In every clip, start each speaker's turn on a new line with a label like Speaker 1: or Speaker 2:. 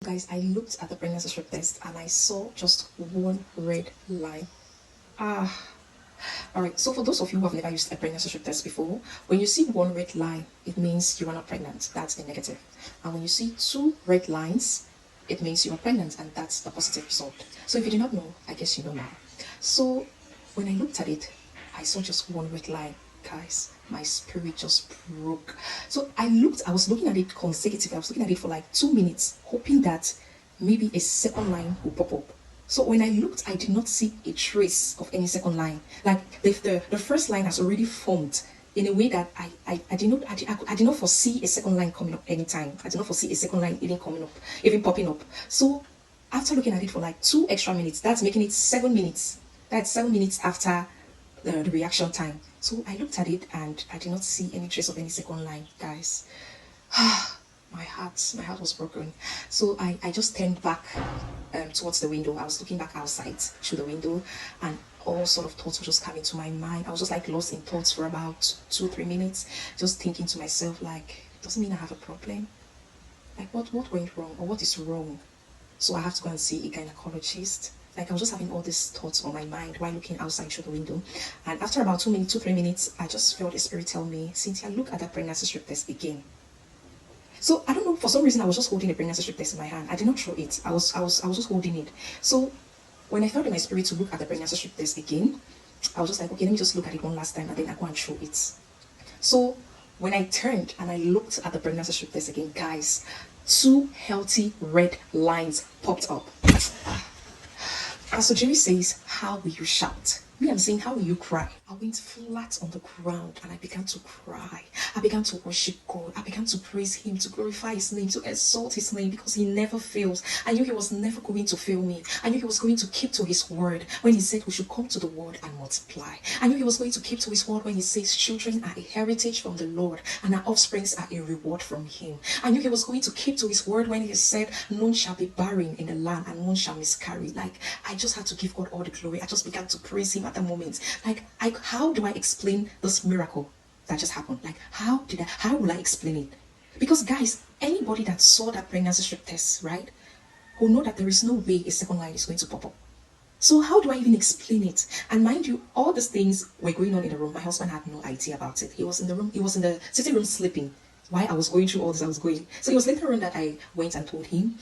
Speaker 1: Guys, I looked at the pregnancy strip test and I saw just one red line. Ah, all right. So for those of you who have never used a pregnancy strip test before, when you see one red line, it means you are not pregnant. That's a negative. And when you see two red lines, it means you are pregnant, and that's the positive result. So if you do not know, I guess you know now. So when I looked at it, I saw just one red line. Guys, my spirit just broke. So I was looking at it consecutively. I was looking at it for like 2 minutes, hoping that maybe a second line will pop up. So when I looked, I did not see a trace of any second line. Like the first line has already formed in a way that I did not foresee a second line coming up anytime. I did not foresee a second line even coming up, even popping up. So after looking at it for like 2 extra minutes, that's making it 7 minutes. That's 7 minutes after the reaction time. So I looked at it and I did not see any trace of any second line, guys. My heart was broken. So I just turned back towards the window. I was looking back outside through the window, and all sort of thoughts were just coming to my mind. I was just like lost in thoughts for about 2 3 minutes, just thinking to myself like, doesn't mean I have a problem. Like what went wrong or what is wrong? So I have to go and see a gynecologist. Like I was just having all these thoughts on my mind while looking outside through the window. And after about 2 minutes, 3 minutes, I just felt the spirit tell me, Cynthia, look at that pregnancy strip test again. So I don't know, for some reason I was just holding a pregnancy strip test in my hand. I did not throw it. I was just holding it. So when I felt in my spirit to look at the pregnancy strip test again, I was just like, okay, let me just look at it one last time and then I go and throw it. So when I turned and I looked at the pregnancy strip test again, guys, two healthy red lines popped up. Pastor Jerry says, how will you shout? Me, I'm saying, how will you cry? I went flat on the ground and I began to cry. I began to worship God. I began to praise Him, to glorify His name, to exalt His name, because He never fails. I knew He was never going to fail me. I knew He was going to keep to His word when He said we should come to the word and multiply. I knew He was going to keep to His word when He says children are a heritage from the Lord and our offsprings are a reward from Him. I knew He was going to keep to His word when He said none shall be barren in the land and none shall miscarry. Like, I just had to give God all the glory. I just began to praise Him at the moment. Like, how do I explain this miracle that just happened? Like, how will I explain it? Because guys, anybody that saw that pregnancy strip test, right, will know that there is no way a second line is going to pop up. So how do I even explain it? And mind you, all these things were going on in the room. My husband had no idea about it. He was in the room, he was in the sitting room sleeping while I was going through all this I was going. So it was later on that I went and told him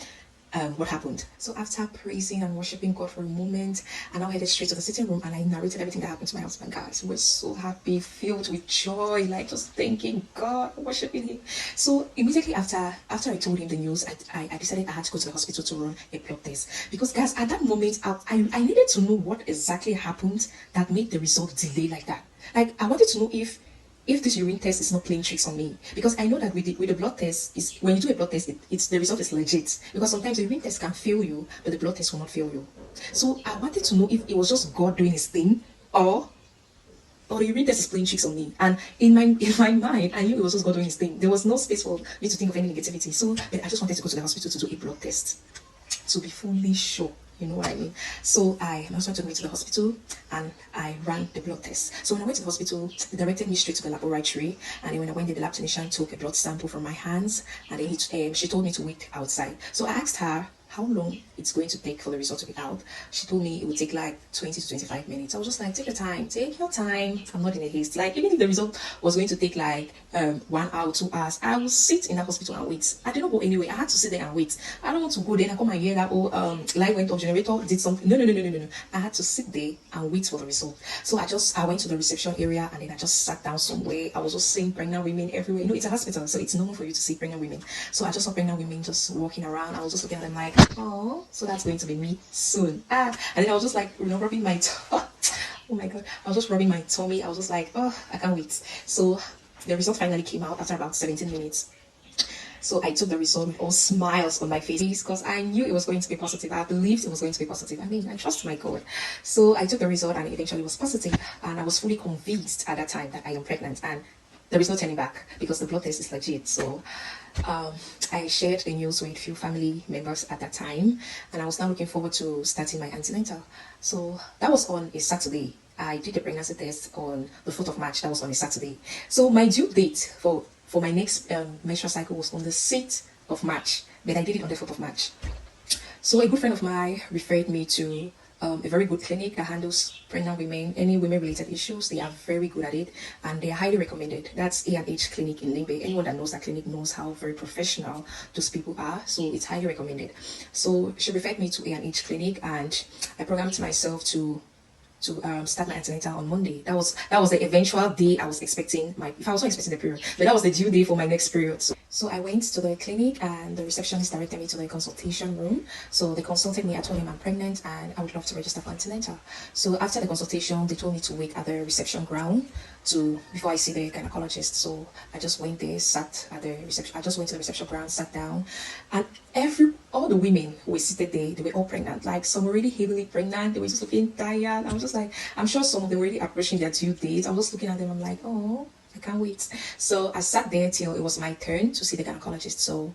Speaker 1: what happened. So after praising and worshiping God for a moment, I now headed straight to the sitting room and I narrated everything that happened to my husband. Guys, we were so happy, filled with joy, like just thanking God, worshiping Him. So immediately after I told him the news, I decided I had to go to the hospital to run a blood test. Because guys, at that moment, I needed to know what exactly happened that made the result delay like that. Like, I wanted to know if this urine test is not playing tricks on me, because I know that with the blood test, is when you do a blood test, it's the result is legit, because sometimes the urine test can fail you but the blood test will not fail you. So I wanted to know if it was just God doing His thing, or the urine test is playing tricks on me. And in my mind, I knew it was just God doing His thing. There was no space for me to think of any negativity. So but I just wanted to go to the hospital to do a blood test to be fully sure. You know what I mean? So my husband took me to the hospital and I ran the blood test. So when I went to the hospital, they directed me straight to the laboratory. And then when I went there, the lab technician took a blood sample from my hands and then she told me to wait outside. So I asked her how long it's going to take for the result to be out. She told me it would take like 20 to 25 minutes. I was just like, take your time, take your time. I'm not in a haste. Like, even if the result was going to take like 1 hour, 2 hours, I will sit in that hospital and wait. I didn't go anyway. I had to sit there and wait. I don't want to go there and come and hear that, light went off, generator did something. No. I had to sit there and wait for the result. So I went to the reception area and then I just sat down somewhere. I was just seeing pregnant women everywhere. You know, it's a hospital, so it's normal for you to see pregnant women. So I just saw pregnant women just walking around. I was just looking at them like, oh, so that's going to be me soon. And then I was just like, rubbing my tummy. Oh my God. I was just rubbing my tummy. I was just like, oh, I can't wait. So the result finally came out after about 17 minutes. So I took the result with all smiles on my face because I knew it was going to be positive. I believed it was going to be positive. I mean, I trust my God. So I took the result and eventually it was positive. And I was fully convinced at that time that I am pregnant. And there is no turning back because the blood test is legit. So I shared the news with a few family members at that time, and I was now looking forward to starting my antenatal. So that was on a Saturday. I did the pregnancy test on the 4th of March. That was on a Saturday. So my due date for my next menstrual cycle was on the 6th of March. but I did it on the 4th of March. So a good friend of mine referred me to a very good clinic that handles pregnant women, any women-related issues. They are very good at it, and they are highly recommended. That's A&H Clinic in Limbe. Anyone that knows that clinic knows how very professional those people are, so it's highly recommended. So she referred me to A&H Clinic, and I programmed myself to start my antenatal on Monday. That was the eventual day I was expecting if I was not expecting the period, but that was the due day for my next period. So I went to the clinic and the receptionist directed me to the consultation room. So they consulted me. I told him I'm pregnant and I would love to register for antenatal. So after the consultation, they told me to wait at the reception ground before I see the gynecologist. So I just went there, sat at the reception. I just went to the reception ground, sat down, and all the women who were seated there, they were all pregnant. Like some were really heavily pregnant. They were just looking tired. I was just like, I'm sure some of them were really approaching their due date. I was just looking at them. I'm like, oh, I can't wait. So I sat there till it was my turn to see the gynecologist. So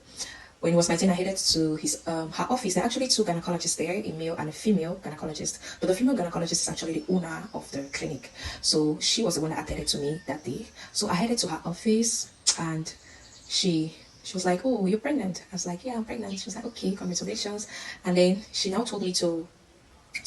Speaker 1: when it was my turn, I headed to her office. There are actually two gynecologists there, a male and a female gynecologist. But the female gynecologist is actually the owner of the clinic. So she was the one that attended to me that day. So I headed to her office, and she was like, oh, you're pregnant? I was like, yeah, I'm pregnant. She was like, okay, congratulations. And then she now told me to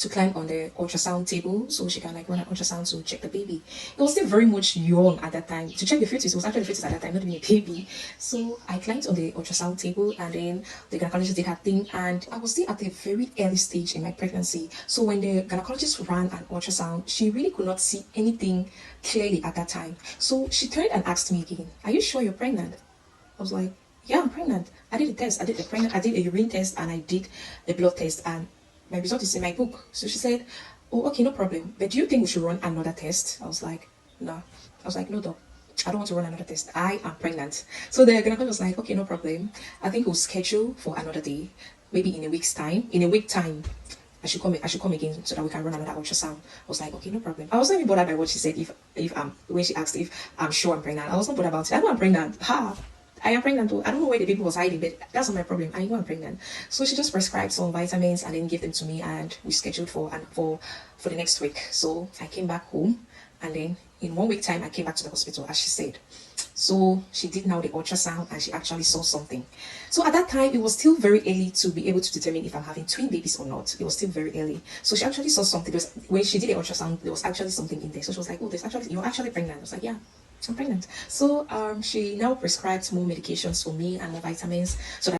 Speaker 1: climb on the ultrasound table so she can like run an ultrasound to check the baby. It was still very much young at that time to check the fetus. It was actually the fetus at that time, not even a baby. So I climbed on the ultrasound table, and then the gynecologist did her thing, and I was still at a very early stage in my pregnancy. So when the gynecologist ran an ultrasound, she really could not see anything clearly at that time. So she turned and asked me again, are you sure you're pregnant? I was like, yeah, I'm pregnant. I did a test. I did a urine test, and I did a blood test, and my result is in my book. So she said, oh, okay, no problem. But do you think we should run another test? I was like, no. I was like, no, doc. I don't want to run another test. I am pregnant. So the gynecologist was like, okay, no problem. I think we'll schedule for another day, maybe in a week's time. In a week time, I should come again so that we can run another ultrasound. I was like, okay, no problem. I was not even bothered by what she said. When she asked if I'm sure I'm pregnant, I was not bothered about it. I know I'm pregnant. I am pregnant. I don't know where the baby was hiding, but that's not my problem. I know I'm pregnant. So she just prescribed some vitamins and then gave them to me, and we scheduled for the next week. So I came back home, and then in 1 week time I came back to the hospital as she said. So she did now the ultrasound, and she actually saw something. So at that time it was still very early to be able to determine if I'm having twin babies or not. It was still very early. So she actually saw something. When she did the ultrasound, there was actually something in there. So she was like, oh, you're actually pregnant. I was like, yeah, I'm pregnant. So she now prescribed more medications for me and more vitamins so that